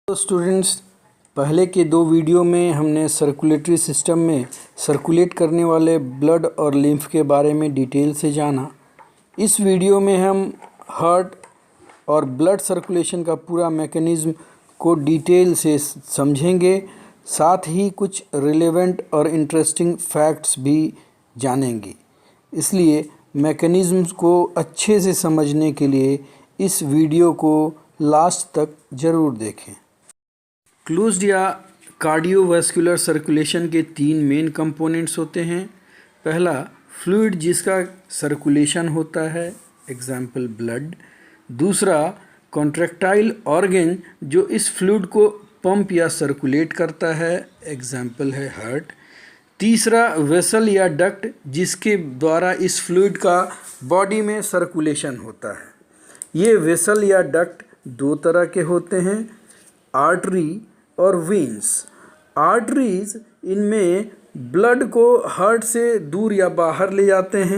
तो स्टूडेंट्स, पहले के दो वीडियो में हमने सर्कुलेटरी सिस्टम में सर्कुलेट करने वाले ब्लड और लिम्फ के बारे में डिटेल से जाना। इस वीडियो में हम हार्ट और ब्लड सर्कुलेशन का पूरा मैकेनिज़्म को डिटेल से समझेंगे, साथ ही कुछ रिलेवेंट और इंटरेस्टिंग फैक्ट्स भी जानेंगे। इसलिए मैकेनिज़्म को अच्छे से समझने के लिए इस वीडियो को लास्ट तक ज़रूर देखें। क्लोज्ड या कार्डियोवैस्कुलर सर्कुलेशन के तीन मेन कंपोनेंट्स होते हैं। पहला, फ्लूइड जिसका सर्कुलेशन होता है, एग्जाम्पल ब्लड। दूसरा, कॉन्ट्रैक्टाइल ऑर्गन जो इस फ्लूइड को पंप या सर्कुलेट करता है, एग्जाम्पल है हार्ट। तीसरा, वेसल या डक्ट जिसके द्वारा इस फ्लूइड का बॉडी में सर्कुलेशन होता है। ये वेसल या डक्ट दो तरह के होते हैं, आर्टरी और वेन्स। आर्टरीज इनमें ब्लड को हार्ट से दूर या बाहर ले जाते हैं।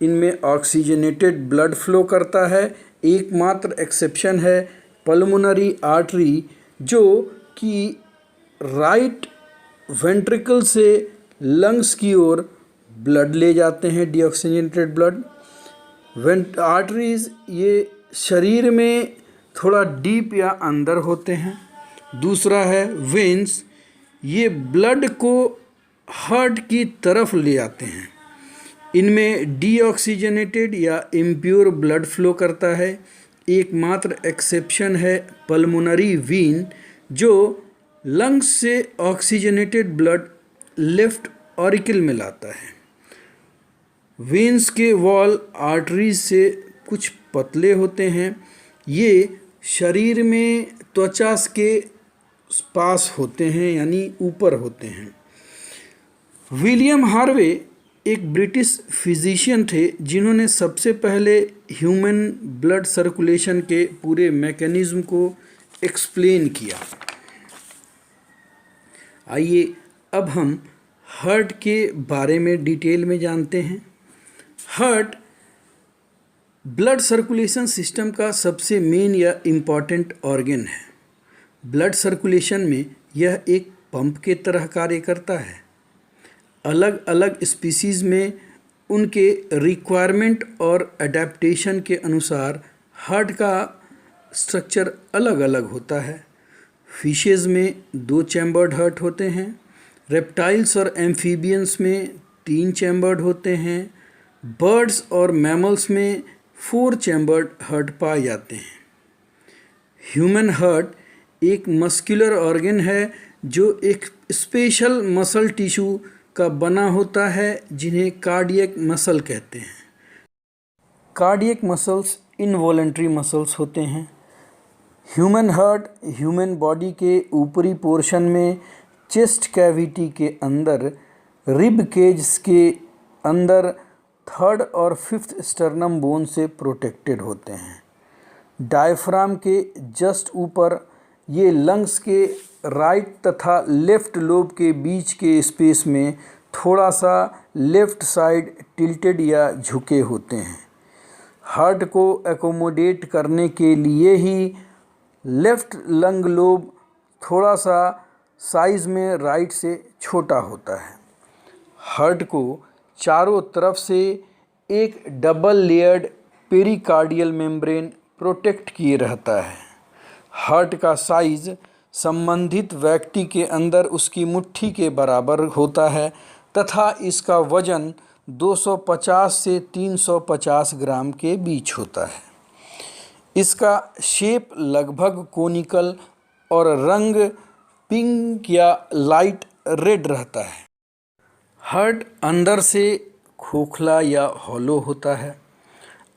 इनमें ऑक्सीजनेटेड ब्लड फ्लो करता है। एकमात्र एक्सेप्शन है पल्मोनरी आर्टरी, जो कि राइट वेंट्रिकल से लंग्स की ओर ब्लड ले जाते हैं, डीऑक्सीजनेटेड ब्लड। आर्टरीज ये शरीर में थोड़ा डीप या अंदर होते हैं। दूसरा है वेन्स, ये ब्लड को हार्ट की तरफ ले आते हैं। इनमें डीऑक्सीजनेटेड या इम्प्योर ब्लड फ्लो करता है। एकमात्र एक्सेप्शन है पल्मोनरी वीन, जो लंग्स से ऑक्सीजनेटेड ब्लड लेफ्ट ऑरिकल में लाता है। वेन्स के वॉल आर्टरीज से कुछ पतले होते हैं। ये शरीर में त्वचा के पास होते हैं, यानी ऊपर होते हैं। विलियम हार्वे एक ब्रिटिश फिजिशियन थे जिन्होंने सबसे पहले ह्यूमन ब्लड सर्कुलेशन के पूरे मैकेनिज्म को एक्सप्लेन किया। आइए अब हम हार्ट के बारे में डिटेल में जानते हैं। हार्ट ब्लड सर्कुलेशन सिस्टम का सबसे मेन या इम्पॉर्टेंट ऑर्गन है। ब्लड सर्कुलेशन में यह एक पंप के तरह कार्य करता है। अलग अलग स्पीसीज़ में उनके रिक्वायरमेंट और एडेप्टेशन के अनुसार हार्ट का स्ट्रक्चर अलग अलग होता है। फिशेज़ में 2 चैम्बर्ड हार्ट होते हैं। रेप्टाइल्स और एम्फीबियंस में 3 चैम्बर्ड होते हैं। बर्ड्स और मैमल्स में 4 चैम्बर्ड हार्ट पाए जाते हैं। ह्यूमन हार्ट एक मस्कुलर ऑर्गन है जो एक स्पेशल मसल टिश्यू का बना होता है, जिन्हें कार्डियक मसल कहते हैं। कार्डियक मसल्स इनवॉलेंट्री मसल्स होते हैं। ह्यूमन हार्ट ह्यूमन बॉडी के ऊपरी पोर्शन में चेस्ट कैविटी के अंदर रिब केज के अंदर 3rd और 5th स्टर्नम बोन से प्रोटेक्टेड होते हैं। डायफ्राम के जस्ट ऊपर ये लंग्स के राइट तथा लेफ़्ट लोब के बीच के स्पेस में थोड़ा सा लेफ़्ट साइड टिल्टेड या झुके होते हैं। हार्ट को एकोमोडेट करने के लिए ही लेफ़्ट लंग लोब थोड़ा सा साइज़ में राइट से छोटा होता है। हार्ट को चारों तरफ से एक double layered pericardial membrane protect किए रहता है। हार्ट का साइज़ संबंधित व्यक्ति के अंदर उसकी मुट्ठी के बराबर होता है तथा इसका वजन 250 से 350 ग्राम के बीच होता है। इसका शेप लगभग कोनिकल और रंग पिंक या लाइट रेड रहता है। हार्ट अंदर से खोखला या हॉलो होता है।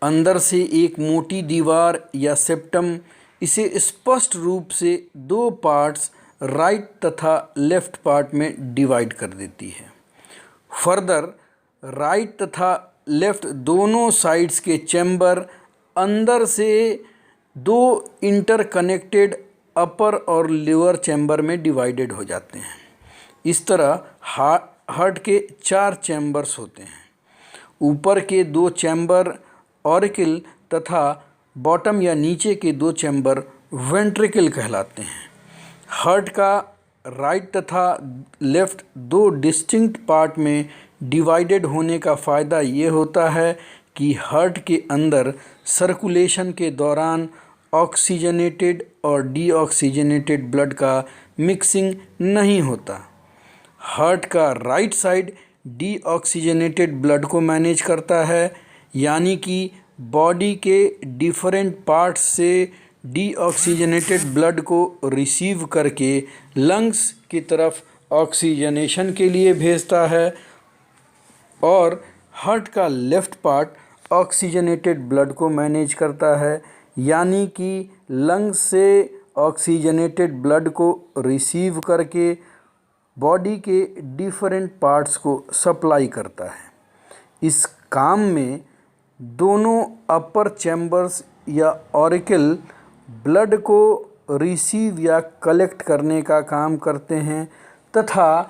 अंदर से एक मोटी दीवार या सेप्टम इसे स्पष्ट रूप से 2 पार्ट्स राइट तथा लेफ्ट पार्ट में डिवाइड कर देती है। फर्दर राइट तथा लेफ्ट दोनों साइड्स के चैम्बर अंदर से 2 इंटरकनेक्टेड अपर और लोअर चैम्बर में डिवाइडेड हो जाते हैं। इस तरह हार्ट के 4 चैम्बर्स होते हैं। ऊपर के 2 चैम्बर ऑरिकल तथा बॉटम या नीचे के 2 चैम्बर वेंट्रिकल कहलाते हैं। हार्ट का राइट तथा लेफ्ट दो डिस्टिंक्ट पार्ट में डिवाइडेड होने का फ़ायदा ये होता है कि हार्ट के अंदर सर्कुलेशन के दौरान ऑक्सीजनेटेड और डीऑक्सीजनेटेड ब्लड का मिक्सिंग नहीं होता। हार्ट का राइट साइड डीऑक्सीजनेटेड ब्लड को मैनेज करता है, यानी कि बॉडी के डिफरेंट पार्ट्स से डीऑक्सीजनेटेड ब्लड को रिसीव करके लंग्स की तरफ ऑक्सीजनेशन के लिए भेजता है, और हार्ट का लेफ्ट पार्ट ऑक्सीजनेटेड ब्लड को मैनेज करता है, यानी कि लंग्स से ऑक्सीजनेटेड ब्लड को रिसीव करके बॉडी के डिफरेंट पार्ट्स को सप्लाई करता है। इस काम में दोनों अपर चैम्बर्स या ऑरिकल ब्लड को रिसीव या कलेक्ट करने का काम करते हैं तथा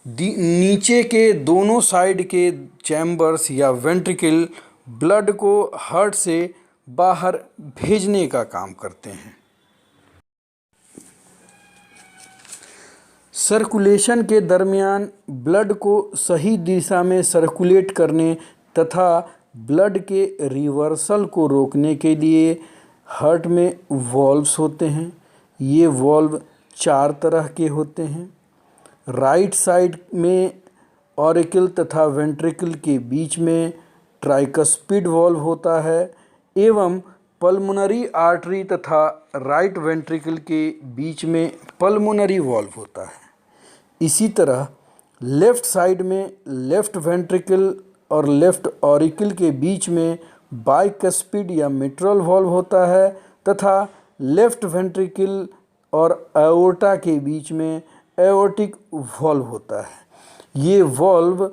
नीचे के दोनों साइड के चैम्बर्स या वेंट्रिकल ब्लड को हार्ट से बाहर भेजने का काम करते हैं। सर्कुलेशन के दरमियान ब्लड को सही दिशा में सर्कुलेट करने तथा ब्लड के रिवर्सल को रोकने के लिए हार्ट में वॉल्व्स होते हैं। ये वॉल्व 4 तरह के होते हैं। राइट साइड में ऑरिकल तथा वेंट्रिकल के बीच में ट्राइकस्पिड वॉल्व होता है एवं पल्मोनरी आर्टरी तथा राइट वेंट्रिकल के बीच में पल्मोनरी वॉल्व होता है। इसी तरह लेफ़्ट साइड में लेफ़्ट वेंट्रिकल और लेफ़्ट ऑरिकल के बीच में बाइकस्पिड या मिट्रल वॉल्व होता है तथा लेफ़्ट वेंट्रिकल और एओर्टा के बीच में एओर्टिक वॉल्व होता है। ये वॉल्व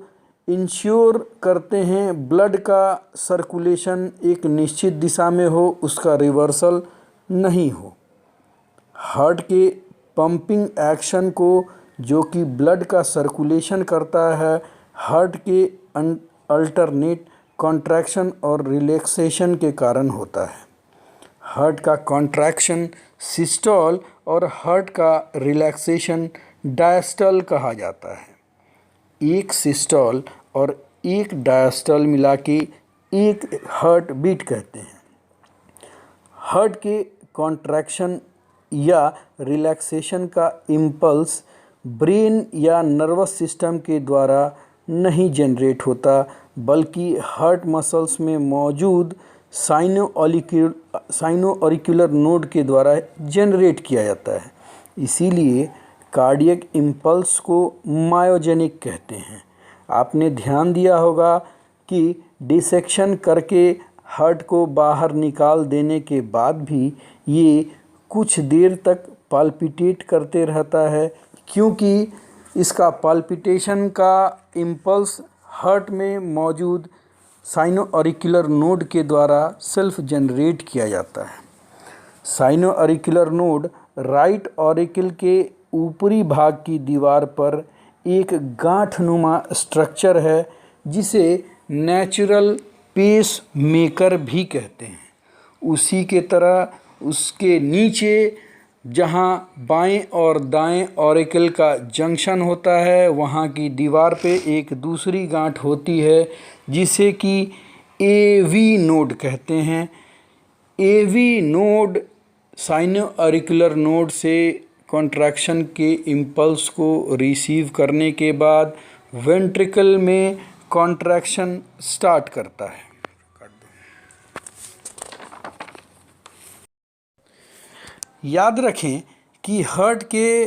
इंश्योर करते हैं ब्लड का सर्कुलेशन एक निश्चित दिशा में हो, उसका रिवर्सल नहीं हो। हार्ट के पंपिंग एक्शन को, जो कि ब्लड का सर्कुलेशन करता है, हार्ट के अल्टरनेट कॉन्ट्रैक्शन और रिलैक्सेशन के कारण होता है। हार्ट का कॉन्ट्रैक्शन सिस्टोल और हार्ट का रिलैक्सेशन डायस्टोल कहा जाता है। एक सिस्टोल और एक डायस्टोल मिला के एक हार्ट बीट कहते हैं। हार्ट के कॉन्ट्रैक्शन या रिलैक्सेशन का इम्पल्स ब्रेन या नर्वस सिस्टम के द्वारा नहीं जनरेट होता, बल्कि हार्ट मसल्स में मौजूद साइनो ऑरिकुलर नोड के द्वारा जनरेट किया जाता है। इसीलिए कार्डियक इम्पल्स को मायोजेनिक कहते हैं। आपने ध्यान दिया होगा कि डिसेक्शन करके हार्ट को बाहर निकाल देने के बाद भी ये कुछ देर तक पाल्पिटेट करते रहता है, क्योंकि इसका पाल्पिटेशन का इम्पल्स हार्ट में मौजूद साइनो ऑरिकुलर नोड के द्वारा सेल्फ जनरेट किया जाता है। Sino auricular node right auricle के ऊपरी भाग की दीवार पर एक गांठनुमा स्ट्रक्चर है, जिसे नेचुरल पेस मेकर भी कहते हैं। उसी के तरह उसके नीचे जहाँ बाएं और दाएं ऑरिकल का जंक्शन होता है, वहाँ की दीवार पे एक दूसरी गांठ होती है जिसे कि एवी नोड कहते हैं। AV node sino auricular node से कॉन्ट्रैक्शन के इम्पल्स को रिसीव करने के बाद वेंट्रिकल में कॉन्ट्रैक्शन स्टार्ट करता है। याद रखें कि हार्ट के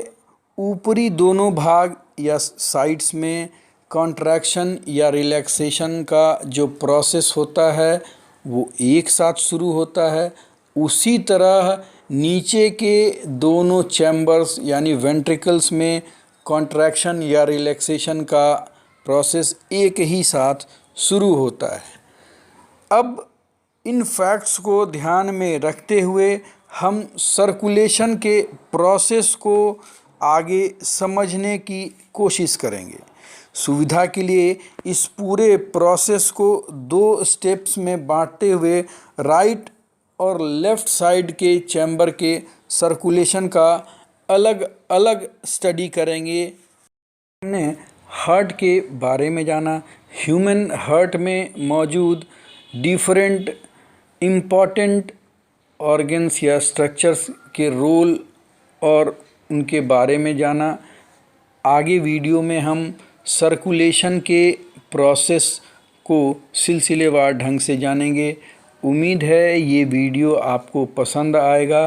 ऊपरी दोनों भाग या साइड्स में कॉन्ट्रैक्शन या रिलैक्सेशन का जो प्रोसेस होता है वो एक साथ शुरू होता है। उसी तरह नीचे के दोनों चैम्बर्स यानी वेंट्रिकल्स में कॉन्ट्रैक्शन या रिलैक्सेशन का प्रोसेस एक ही साथ शुरू होता है। अब इन फैक्ट्स को ध्यान में रखते हुए हम सर्कुलेशन के प्रोसेस को आगे समझने की कोशिश करेंगे। सुविधा के लिए इस पूरे प्रोसेस को 2 स्टेप्स में बांटते हुए राइट और लेफ़्ट साइड के चैम्बर के सर्कुलेशन का अलग अलग स्टडी करेंगे। हमने हार्ट के बारे में जाना, ह्यूमन हार्ट में मौजूद डिफरेंट इम्पॉर्टेंट ऑर्गन्स या स्ट्रक्चर्स के रोल और उनके बारे में जाना। आगे वीडियो में हम सर्कुलेशन के प्रोसेस को सिलसिलेवार ढंग से जानेंगे। उम्मीद है ये वीडियो आपको पसंद आएगा।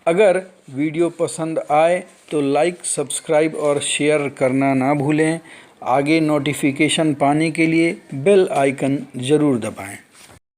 अगर वीडियो पसंद आए तो लाइक, सब्सक्राइब और शेयर करना ना भूलें। आगे नोटिफिकेशन पाने के लिए बेल आइकन ज़रूर दबाएं।